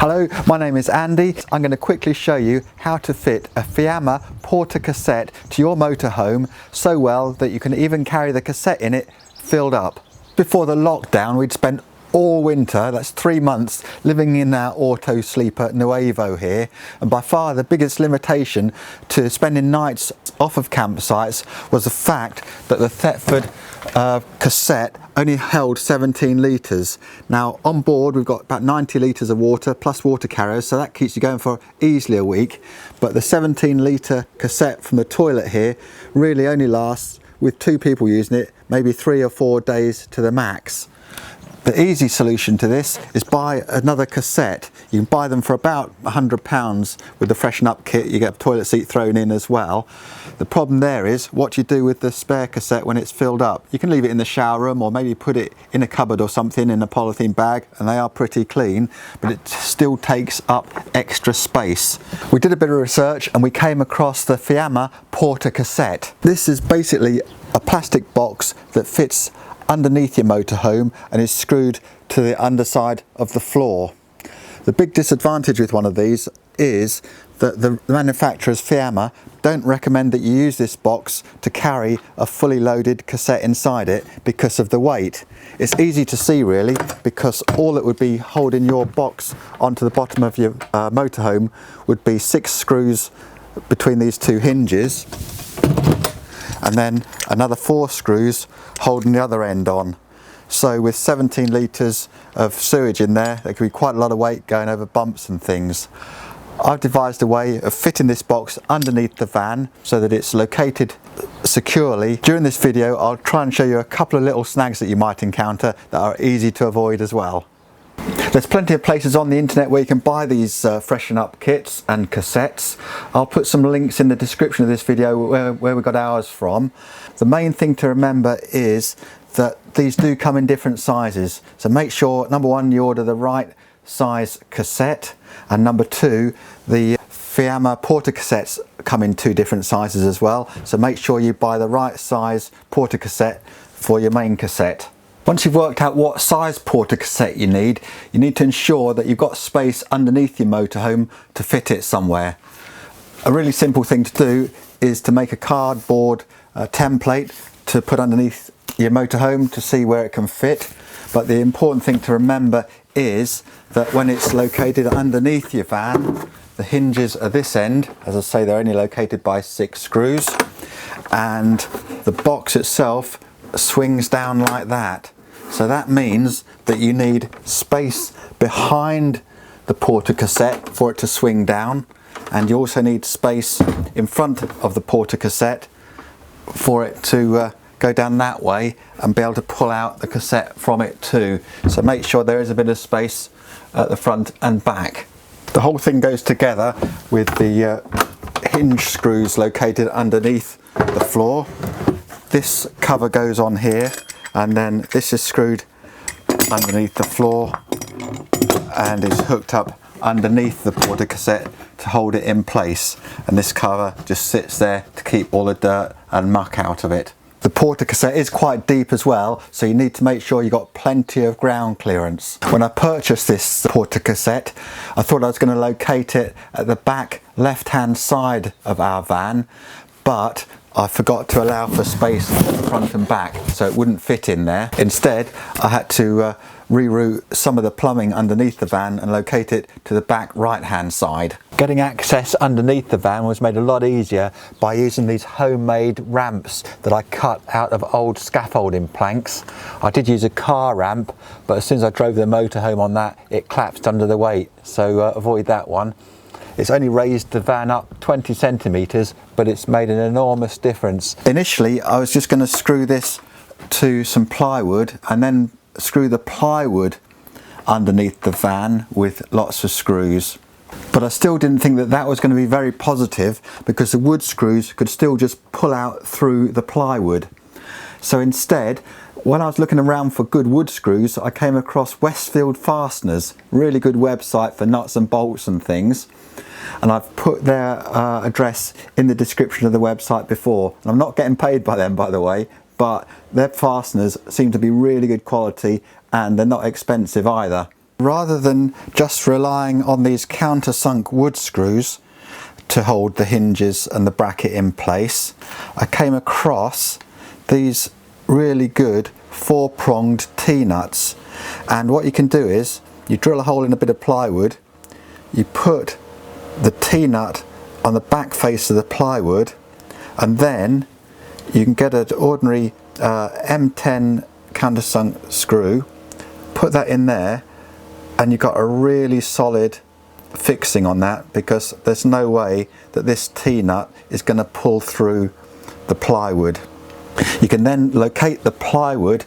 Hello, my name is Andy. I'm going to quickly show you how to fit a Fiamma Porta Kassett to your motorhome so well that you can even carry the cassette in it filled up. Before the lockdown, we'd spent all winter, that's 3 months, living in our Auto Sleeper Nuevo here, and by far the biggest limitation to spending nights off of campsites was the fact that the Thetford cassette only held 17 litres. Now on board we've got about 90 litres of water plus water carriers, so that keeps you going for easily a week, but the 17 litre cassette from the toilet here really only lasts, with 2 people using it, maybe 3 or 4 days to the max. The easy solution to this is buy another cassette. You can buy them for about £100 with the freshen up kit. You get a toilet seat thrown in as well. The problem there is what you do with the spare cassette when it's filled up. You can leave it in the shower room or maybe put it in a cupboard or something in a polythene bag, and they are pretty clean, but it still takes up extra space. We did a bit of research and we came across the Fiamma Porta Kassett. This is basically a plastic box that fits underneath your motorhome and is screwed to the underside of the floor. The big disadvantage with one of these is that the manufacturers, Fiamma, don't recommend that you use this box to carry a fully loaded cassette inside it because of the weight. It's easy to see really, because all it would be holding your box onto the bottom of your motorhome would be 6 screws between these 2 hinges, and then another 4 screws holding the other end on. So with 17 litres of sewage in there could be quite a lot of weight going over bumps and things. I've devised a way of fitting this box underneath the van so that it's located securely. During this video I'll try and show you a couple of little snags that you might encounter that are easy to avoid as well. There's plenty of places on the internet where you can buy these freshen up kits and cassettes. I'll put some links in the description of this video where we got ours from. The main thing to remember is that these do come in different sizes, so make sure, number 1, you order the right size cassette, and number 2, the Fiamma Porta Kassetts come in 2 different sizes as well, so make sure you buy the right size Porta Kassett for your main cassette. Once you've worked out what size Porta Kassett you need to ensure that you've got space underneath your motorhome to fit it somewhere. A really simple thing to do is to make a cardboard template to put underneath your motorhome to see where it can fit. But the important thing to remember is that when it's located underneath your van, the hinges are this end. As I say, they're only located by 6 screws, and the box itself swings down like that. So that means that you need space behind the Porta Kassett for it to swing down, and you also need space in front of the Porta Kassett for it to go down that way and be able to pull out the cassette from it too. So make sure there is a bit of space at the front and back. The whole thing goes together with the hinge screws located underneath the floor. This cover goes on here, and then this is screwed underneath the floor and is hooked up underneath the Porta Kassett to hold it in place, and this cover just sits there to keep all the dirt and muck out of it. The Porta Kassett is quite deep as well, so you need to make sure you've got plenty of ground clearance. When I purchased this Porta Kassett, I thought I was going to locate it at the back left hand side of our van, but I forgot to allow for space front and back, so it wouldn't fit in there. Instead, I had to reroute some of the plumbing underneath the van and locate it to the back right hand side. Getting access underneath the van was made a lot easier by using these homemade ramps that I cut out of old scaffolding planks. I did use a car ramp, but as soon as I drove the motorhome on that, it collapsed under the weight, so avoid that one. It's only raised the van up 20 centimetres, but it's made an enormous difference. Initially, I was just going to screw this to some plywood and then screw the plywood underneath the van with lots of screws. But I still didn't think that that was going to be very positive, because the wood screws could still just pull out through the plywood. So instead, when I was looking around for good wood screws, I came across Westfield Fasteners, really good website for nuts and bolts and things. And I've put their address in the description of the website before. And I'm not getting paid by them, by the way, but their fasteners seem to be really good quality, and they're not expensive either. Rather than just relying on these countersunk wood screws to hold the hinges and the bracket in place, I came across these really good 4-pronged T-nuts. And what you can do is you drill a hole in a bit of plywood, you put the T-nut on the back face of the plywood, and then you can get an ordinary M10 countersunk screw, put that in there, and you've got a really solid fixing on that, because there's no way that this T-nut is going to pull through the plywood. You can then locate the plywood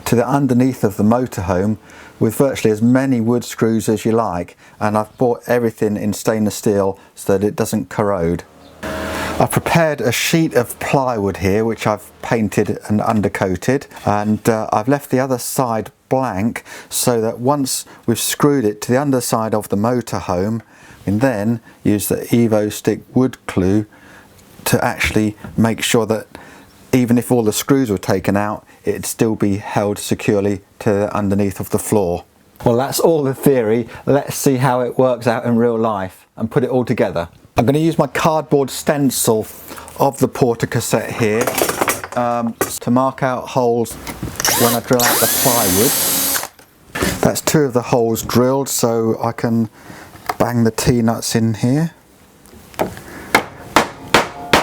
to the underneath of the motorhome with virtually as many wood screws as you like, and I've bought everything in stainless steel so that it doesn't corrode. I've prepared a sheet of plywood here which I've painted and undercoated, and I've left the other side blank so that once we've screwed it to the underside of the motorhome, we can then use the Evo stick wood glue to actually make sure that even if all the screws were taken out, it'd still be held securely to the underneath of the floor. Well, that's all the theory. Let's see how it works out in real life and put it all together. I'm going to use my cardboard stencil of the Porta Kassett here to mark out holes when I drill out the plywood. That's 2 of the holes drilled, so I can bang the T-nuts in here.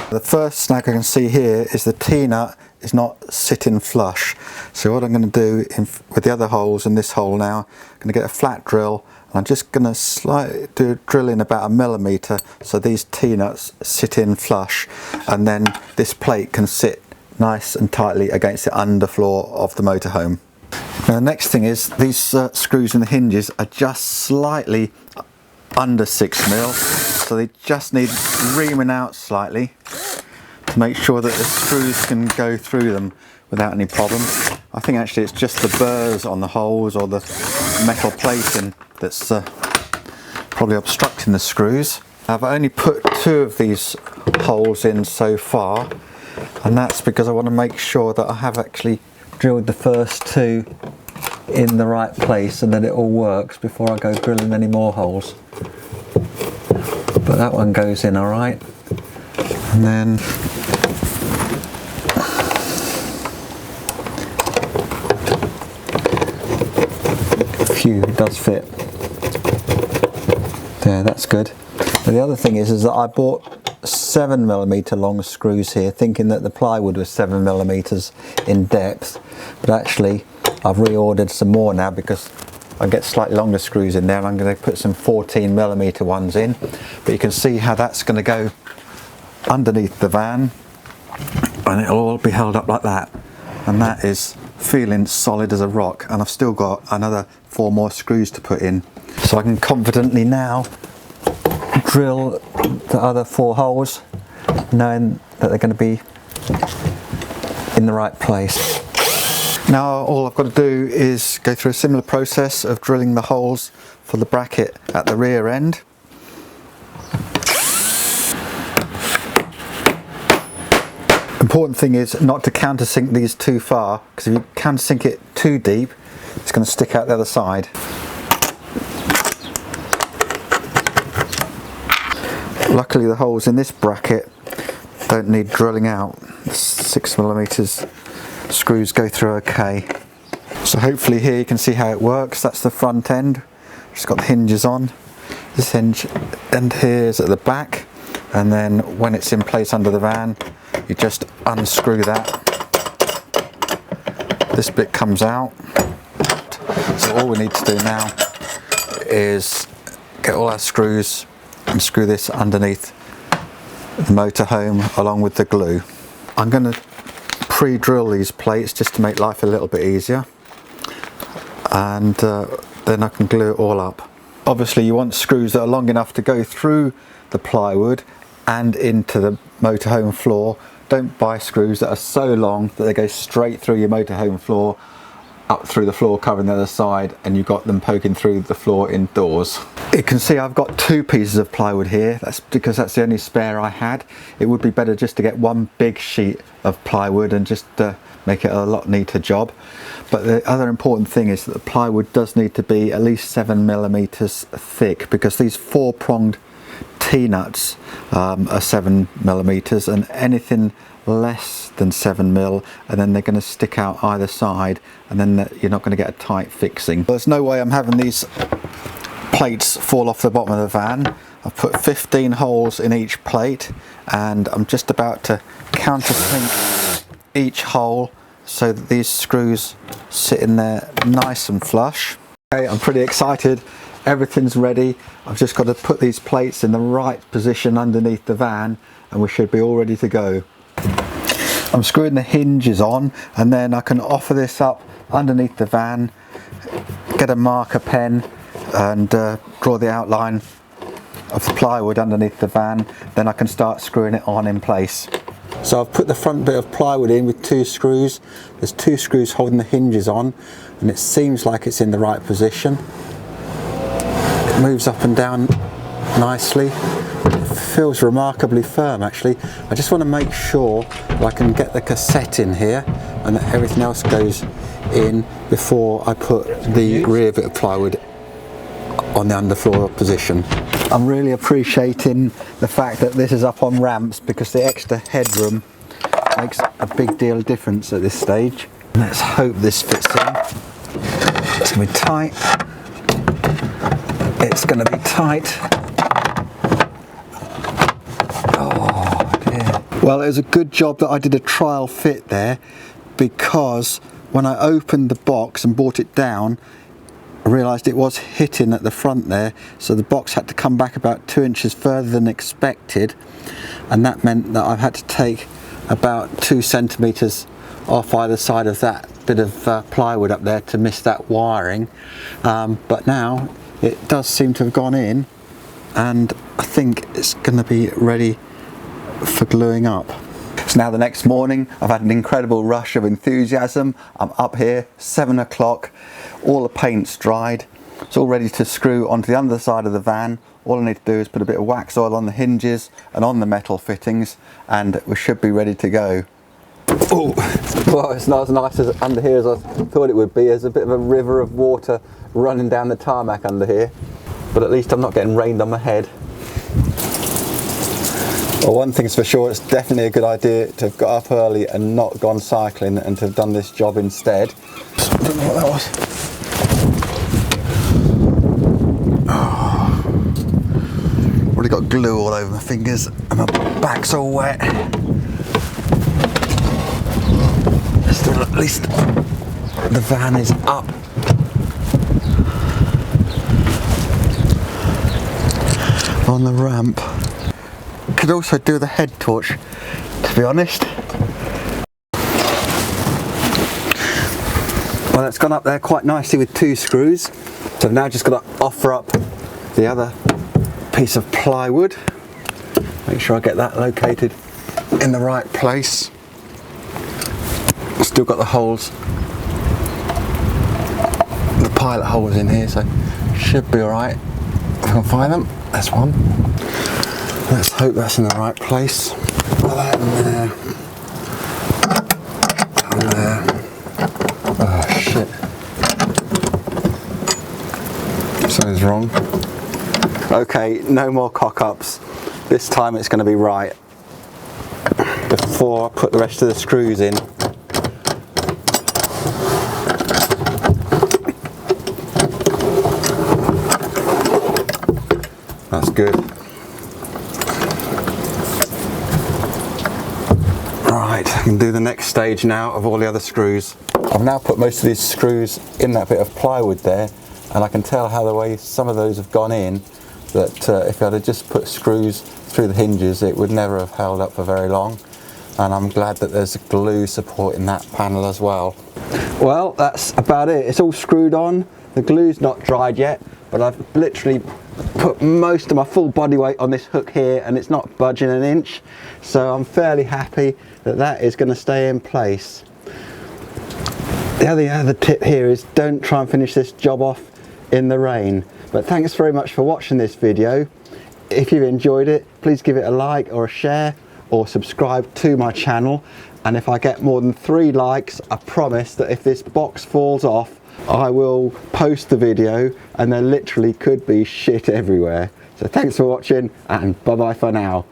The first snag I can see here is the T-nut is not sitting flush. So what I'm going to do with the other holes and this hole now, I'm going to get a flat drill, and I'm just going to drill in about 1 millimetre so these T-nuts sit in flush, and then this plate can sit nice and tightly against the underfloor of the motorhome. Now the next thing is these screws and the hinges are just slightly under 6mm, so they just need reaming out slightly to make sure that the screws can go through them without any problem. I think actually it's just the burrs on the holes or the metal plating that's probably obstructing the screws. I've only put 2 of these holes in so far, and that's because I want to make sure that I have actually drilled the first 2 in the right place and that it all works before I go drilling any more holes. But that one goes in all right, and then it does fit. There, that's good. But the other thing is that I bought 7mm long screws here, thinking that the plywood was 7mm in depth, but actually I've reordered some more now because I get slightly longer screws in there, and I'm going to put some 14mm ones in. But you can see how that's going to go underneath the van, and it'll all be held up like that, and that is feeling solid as a rock. And I've still got another 4 more screws to put in, so I can confidently now drill the other 4 holes knowing that they're going to be in the right place. Now all I've got to do is go through a similar process of drilling the holes for the bracket at the rear end. Important thing is not to countersink these too far, because if you countersink it too deep, it's going to stick out the other side. Luckily the holes in this bracket don't need drilling out. 6mm screws go through okay. So hopefully here you can see how it works. That's the front end, just got the hinges on. This hinge end here is at the back, and then when it's in place under the van, you just unscrew that. This bit comes out. So all we need to do now is get all our screws and screw this underneath the motorhome along with the glue. I'm going to pre-drill these plates just to make life a little bit easier, and then I can glue it all up. Obviously you want screws that are long enough to go through the plywood and into the motorhome floor. Don't buy screws that are so long that they go straight through your motorhome floor, up through the floor covering the other side, and you've got them poking through the floor indoors. You can see I've got 2 pieces of plywood here. That's because that's the only spare I had. It would be better just to get 1 big sheet of plywood and just make it a lot neater job. But the other important thing is that the plywood does need to be at least 7mm thick, because these 4-pronged T-nuts are 7mm, and anything less than 7mm, and then they're going to stick out either side, and then you're not going to get a tight fixing. There's no way I'm having these plates fall off the bottom of the van. I've put 15 holes in each plate, and I'm just about to countersink each hole so that these screws sit in there nice and flush. Okay, I'm pretty excited. Everything's ready. I've just got to put these plates in the right position underneath the van, and we should be all ready to go. I'm screwing the hinges on, and then I can offer this up underneath the van, get a marker pen and draw the outline of the plywood underneath the van. Then I can start screwing it on in place. So I've put the front bit of plywood in with 2 screws. There's 2 screws holding the hinges on, and it seems like it's in the right position. It moves up and down nicely. It feels remarkably firm actually. I just want to make sure that I can get the cassette in here and that everything else goes in before I put the rear bit of plywood on the underfloor position. I'm really appreciating the fact that this is up on ramps, because the extra headroom makes a big deal of difference at this stage. Let's hope this fits in. It's going to be tight. It's going to be tight. Oh dear. Well, it was a good job that I did a trial fit there, because when I opened the box and brought it down, I realised it was hitting at the front there, so the box had to come back about 2 inches further than expected, and that meant that I've had to take about 2 centimetres off either side of that bit of plywood up there to miss that wiring. But now it does seem to have gone in, and I think it's going to be ready for gluing up. So now the next morning, I've had an incredible rush of enthusiasm. I'm up here, 7 o'clock, all the paint's dried. It's all ready to screw onto the underside of the van. All I need to do is put a bit of wax oil on the hinges and on the metal fittings, and we should be ready to go. Oh, well, it's not as nice as under here as I thought it would be. There's a bit of a river of water running down the tarmac under here, but at least I'm not getting rained on my head. Well, one thing's for sure, it's definitely a good idea to have got up early and not gone cycling, and to have done this job instead. I don't know what that was. Oh. Already got glue all over my fingers and my back's all wet. Still, at least the van is up. On the ramp. Could also do the head torch, to be honest. Well, it's gone up there quite nicely with 2 screws. So I've now just got to offer up the other piece of plywood. Make sure I get that located in the right place. Still got the holes, the pilot holes in here, so should be alright. If I can find them, that's one. Let's hope that's in the right place. That in there. And there. Oh shit. Something's wrong. Okay, no more cock-ups. This time it's going to be right. Before I put the rest of the screws in. That's good. Right, I can do the next stage now of all the other screws. I've now put most of these screws in that bit of plywood there, and I can tell how the way some of those have gone in, that if I'd have just put screws through the hinges, it would never have held up for very long. And I'm glad that there's glue supporting that panel as well. Well, that's about it. It's all screwed on. The glue's not dried yet, but I've literally put most of my full body weight on this hook here, and it's not budging an inch. So I'm fairly happy that that is going to stay in place. The other tip here is don't try and finish this job off in the rain. But thanks very much for watching this video. If you've enjoyed it, please give it a like or a share, or subscribe to my channel, And if I get more than 3 likes, I promise that if this box falls off, I will post the video, and there literally could be shit everywhere. So thanks for watching, and bye bye for now.